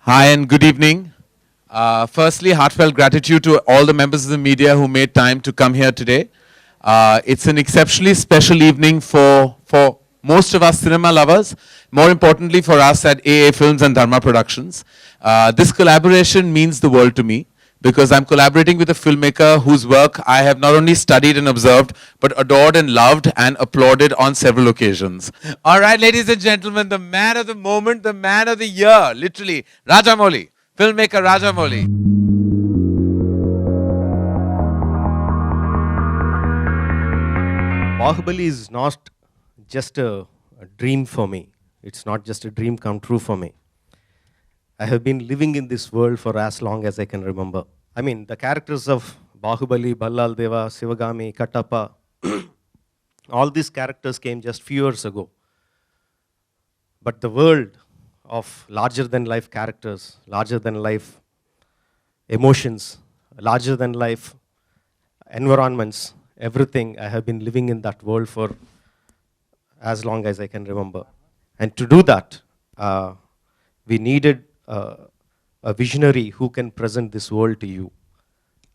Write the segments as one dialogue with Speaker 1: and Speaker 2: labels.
Speaker 1: Hi and good evening. Firstly, heartfelt gratitude to all the members of the media who made time to come here today. It's an exceptionally special evening for most of us cinema lovers, more importantly for us at AA Films and Dharma Productions. This collaboration means the world to me because I'm collaborating with a filmmaker whose work I have not only studied and observed, but adored and loved and applauded on several occasions. All right, ladies and gentlemen, the man of the moment, the man of the year, literally, Rajamouli, filmmaker Rajamouli.
Speaker 2: Bahubali is not just a dream for me. It's not just a dream come true for me. I have been living in this world for as long as I can remember. I mean, the characters of Bahubali, Ballal Deva, Sivagami, Kattappa, all these characters came just few years ago. But the world of larger-than-life characters, larger-than-life emotions, larger-than-life environments, everything, I have been living in that world for as long as I can remember. And to do that, we needed a visionary who can present this world to you.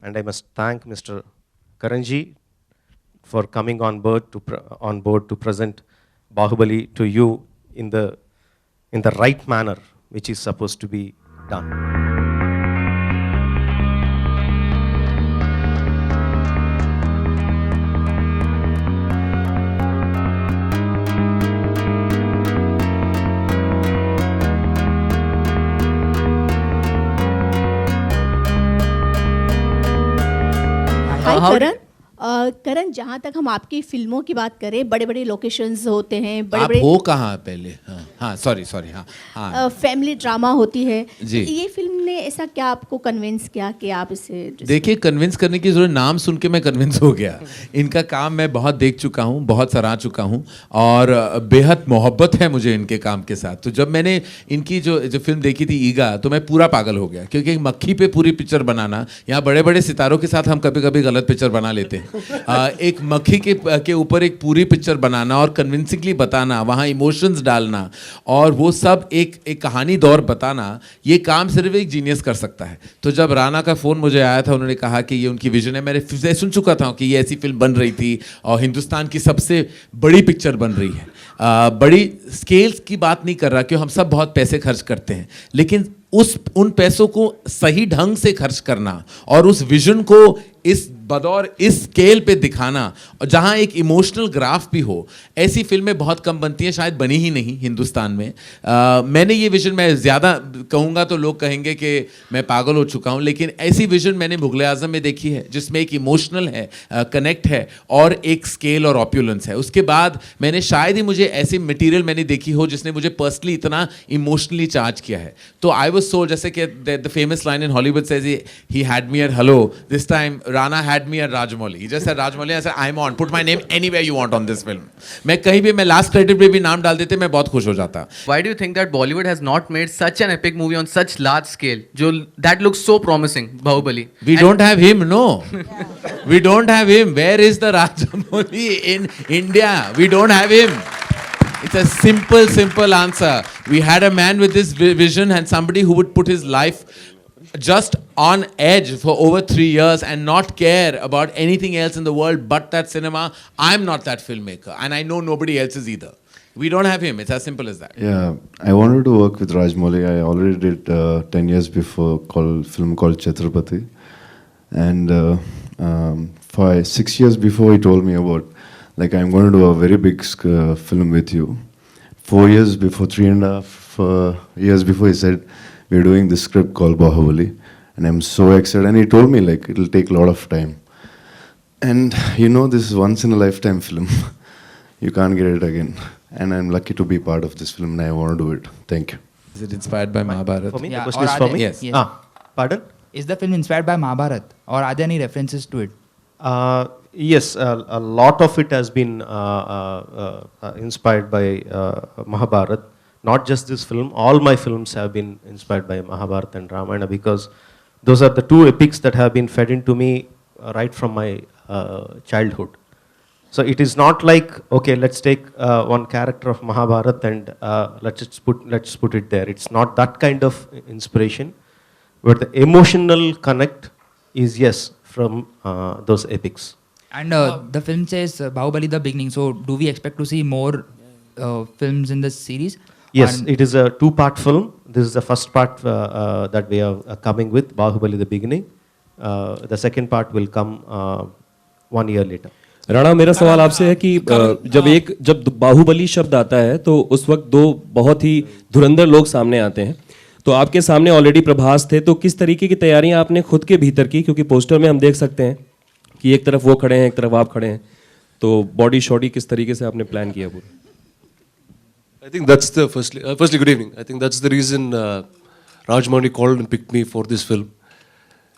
Speaker 2: And I must thank Mr. Karan Johar for coming on board to present Bahubali to you in the right manner, which is supposed to be done.
Speaker 3: हाय करण करण, जहाँ तक हम आपकी फिल्मों की बात करें, बड़े बड़े लोकेशंस होते हैं, बड़े बड़े
Speaker 1: आप हो कहाँ पहले? हाँ सॉरी हाँ
Speaker 3: फैमिली ड्रामा होती है
Speaker 1: जी।
Speaker 3: ये फिल्म ने ऐसा क्या आपको कन्विंस किया कि आप इसे?
Speaker 1: देखिए, कन्विंस करने की जरूरत, नाम सुन के मैं कन्विंस हो गया। इनका काम मैं बहुत देख चुका हूँ, बहुत सराह चुका हूँ और बेहद मोहब्बत है मुझे इनके काम के साथ। तो जब मैंने इनकी जो फिल्म देखी थी ईगा, तो मैं पूरा पागल हो गया, क्योंकि मक्खी पे पूरी पिक्चर बनाना, यहाँ बड़े बड़े सितारों के साथ हम कभी कभी गलत पिक्चर बना लेते हैं। एक मक्खी के ऊपर एक पूरी पिक्चर बनाना और कन्विंसिंगली बताना, वहाँ इमोशंस डालना और वो सब एक कहानी दौर बताना, ये काम सिर्फ एक जीनियस कर सकता है। तो जब राना का फ़ोन मुझे आया था, उन्होंने कहा कि ये उनकी विजन है, मैंने सुन चुका था कि ये ऐसी फिल्म बन रही थी और हिंदुस्तान की सबसे बड़ी पिक्चर बन रही है। बड़ी स्केल्स की बात नहीं कर रहा, क्यों हम सब बहुत पैसे खर्च करते हैं, लेकिन उन पैसों को सही ढंग से खर्च करना और उस विजन को इस बदौर इस स्केल पे दिखाना, और जहाँ एक इमोशनल ग्राफ भी हो, ऐसी फिल्में बहुत कम बनती हैं, शायद बनी ही नहीं हिंदुस्तान में। मैंने ये विजन, मैं ज़्यादा कहूँगा तो लोग कहेंगे कि मैं पागल हो चुका हूँ, लेकिन ऐसी विजन मैंने मुगल आज़म में देखी है, जिसमें एक इमोशनल है, कनेक्ट है और एक स्केल और ऑप्यूलेंस है। उसके बाद मैंने शायद ही मुझे ऐसी मटीरियल मैंने देखी हो जिसने मुझे पर्सनली इतना इमोशनली चार्ज किया है। तो आई वाज सो, जैसे कि the famous line in Hollywood says, he had me at hello, this time Rana had me at Rajamouli. He just said Rajamouli, I said I'm on. Put my name anywhere you want on this film. मैं कहीं भी, मैं last credit पे भी नाम डाल देते, मैं बहुत खुश हो जाता.
Speaker 4: Why do you think that Bollywood has not made such an epic movie on such large scale? That looks so promising, Bahubali.
Speaker 1: We don't have him, no. We don't have him. Where is the Rajamouli in India? We don't have him. It's a simple answer. We had a man with this vision and somebody who would put his life just on edge for over 3 years and not care about anything else in the world but that cinema. I'm not that filmmaker, and I know nobody else is either. We don't have him. It's as simple as that.
Speaker 5: Yeah, I wanted to work with Rajamouli. I already did 10 years before film called Chhatrapati, and 6 years before he told me about, like, I'm going to do a very big film with you. 4 years before, 3.5 years before, he said, we're doing this script called Bahubali, and I'm so excited. And he told me, like, it'll take a lot of time. And you know, this is once in a lifetime film. You can't get it again. And I'm lucky to be part of this film, and I want to do it. Thank you.
Speaker 1: Is it inspired by Mahabharata?
Speaker 2: For me?
Speaker 6: Yeah,
Speaker 2: The question is for me?
Speaker 1: Yes.
Speaker 6: Yes.
Speaker 2: Pardon?
Speaker 6: Is the film inspired by Mahabharata, or are there any references to it?
Speaker 2: Yes, a lot of it has been inspired by Mahabharata. Not just this film, all my films have been inspired by Mahabharata and Ramayana, because those are the two epics that have been fed into me right from my childhood. So it is not like, okay, let's take one character of Mahabharat and let's put it there. It's not that kind of inspiration, but the emotional connect is yes from those epics.
Speaker 6: And the film says Bahubali-The Beginning. So do we expect to see more films in this series?
Speaker 2: Yes,
Speaker 6: And
Speaker 2: it is a two-part film. This is the first part that we are coming with, Bahubali-The Beginning. The second part will come 1 year later.
Speaker 7: Rana, मेरा सवाल आपसे है कि जब बाहुबली शब्द आता है तो उस वक्त दो बहुत ही धुरंधर लोग सामने आते हैं, तो आपके सामने ऑलरेडी प्रभास थे, तो किस तरीके की तैयारियां आपने खुद के भीतर की, क्योंकि पोस्टर में हम देख सकते हैं कि एक तरफ वो खड़े हैं एक तरफ आप खड़े हैं, तो बॉडी शॉडी किस तरीके से आपने प्लान किया पूरा?
Speaker 8: I think that's the firstly good evening. I think that's the reason Rajamouli called and picked me for this film.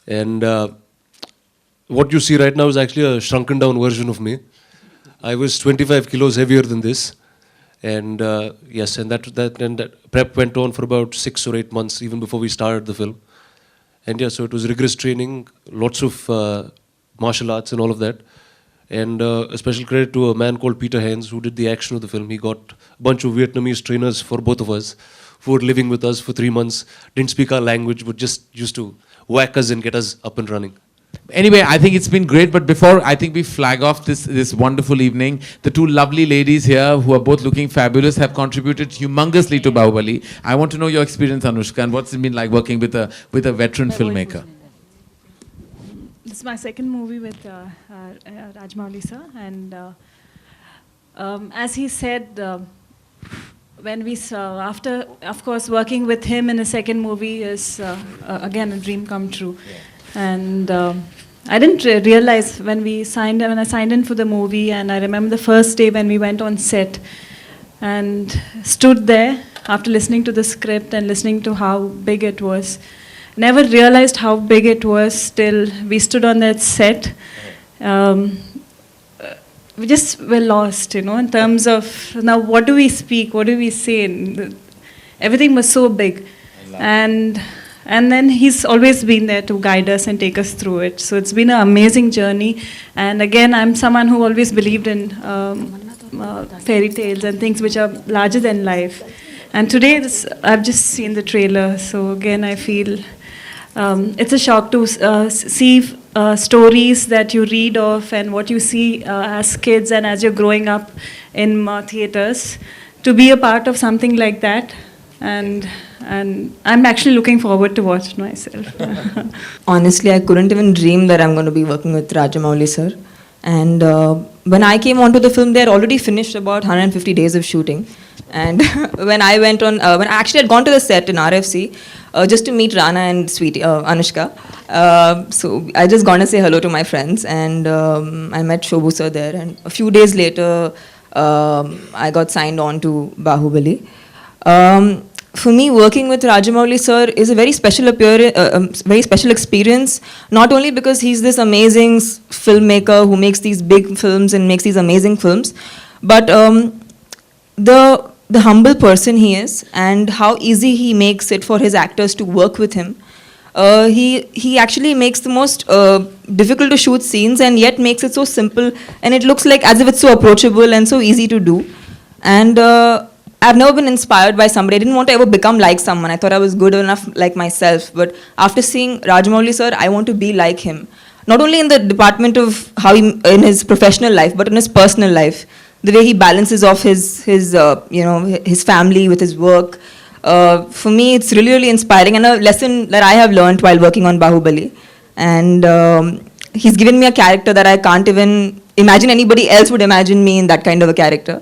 Speaker 8: And what you see right now is actually a shrunken down version of me. I was 25 kilos heavier than this. And yes, and that prep went on for about 6 or 8 months, even before we started the film. And yeah, so it was rigorous training, lots of martial arts and all of that. And a special credit to a man called Peter Haynes, who did the action of the film. He got a bunch of Vietnamese trainers for both of us, who were living with us for 3 months, didn't speak our language, but just used to whack us and get us up and running.
Speaker 1: Anyway, I think it's been great, but before I think we flag off this wonderful evening, the two lovely ladies here who are both looking fabulous have contributed humongously to Bahubali. I want to know your experience, Anushka, and what's it been like working with a veteran filmmaker?
Speaker 9: This is my second movie with Rajamouli sir, and as he said, when we saw, after of course working with him in a second movie is again a dream come true. And I didn't realize when I signed in for the movie, and I remember the first day when we went on set and stood there after listening to the script and listening to how big it was. Never realized how big it was till we stood on that set. We just were lost, in terms of, now what do we speak, what do we say? Everything was so big. And then he's always been there to guide us and take us through it. So it's been an amazing journey. And again, I'm someone who always believed in fairy tales and things which are larger than life. And today, I've just seen the trailer. So again, I feel it's a shock to see stories that you read of and what you see as kids and as you're growing up in theaters, to be a part of something like that. And I'm actually looking forward to watch myself.
Speaker 10: Honestly, I couldn't even dream that I'm going to be working with Rajamouli sir. And when I came onto the film, they had already finished about 150 days of shooting. And when I went on, when I actually had gone to the set in RFC just to meet Rana and sweetie Anushka. So I just gone to say hello to my friends, and I met Shobhu sir there. And a few days later, I got signed on to Bahubali. For me, working with Rajamouli sir is a very special experience, not only because he's this amazing filmmaker who makes these big films and makes these amazing films, but the humble person he is and how easy he makes it for his actors to work with him. He actually makes the most difficult to shoot scenes and yet makes it so simple, and it looks like as if it's so approachable and so easy to do. And I've never been inspired by somebody. I didn't want to ever become like someone. I thought I was good enough like myself. But after seeing Rajamouli sir, I want to be like him. Not only in the department of how he, in his professional life, but in his personal life. The way he balances off his family with his work. For me, it's really, really inspiring, and a lesson that I have learned while working on Bahubali. And he's given me a character that I can't even imagine anybody else would imagine me in that kind of a character.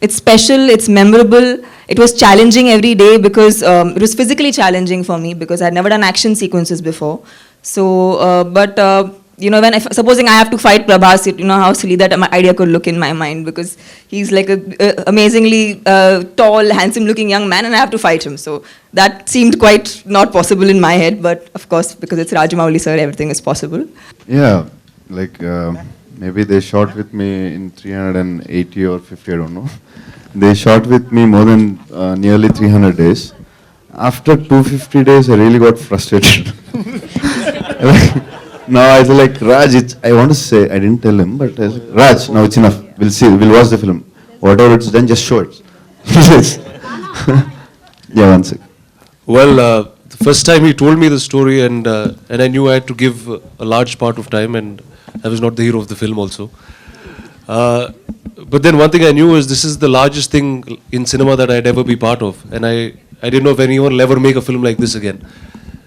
Speaker 10: It's special, it's memorable. It was challenging every day because it was physically challenging for me because I'd never done action sequences before. So, supposing I have to fight Prabhas, how silly that idea could look in my mind, because he's like a amazingly tall, handsome-looking young man, and I have to fight him. So that seemed quite not possible in my head, but of course, because it's Rajamouli sir, everything is possible.
Speaker 5: Yeah, maybe they shot with me in 380 or 50, I don't know. They shot with me more than nearly 300 days. After 250 days, I really got frustrated. Now I was like, Raj, I want to say, I didn't tell him, but I was like, Raj, now it's enough. We'll see, we'll watch the film. Whatever it's done, just show it. Yes. Yeah, one sec.
Speaker 8: Well, the first time he told me the story, and I knew I had to give a large part of time, and I was not the hero of the film also. But then one thing I knew is this is the largest thing in cinema that I'd ever be part of, and I didn't know if anyone will ever make a film like this again.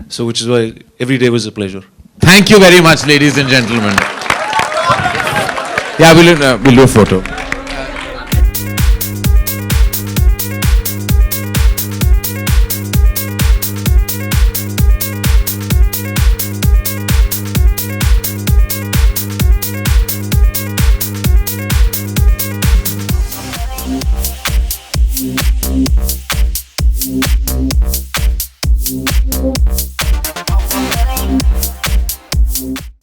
Speaker 8: So which is why every day was a pleasure.
Speaker 1: Thank you very much, ladies and gentlemen. Yeah, we'll do a photo.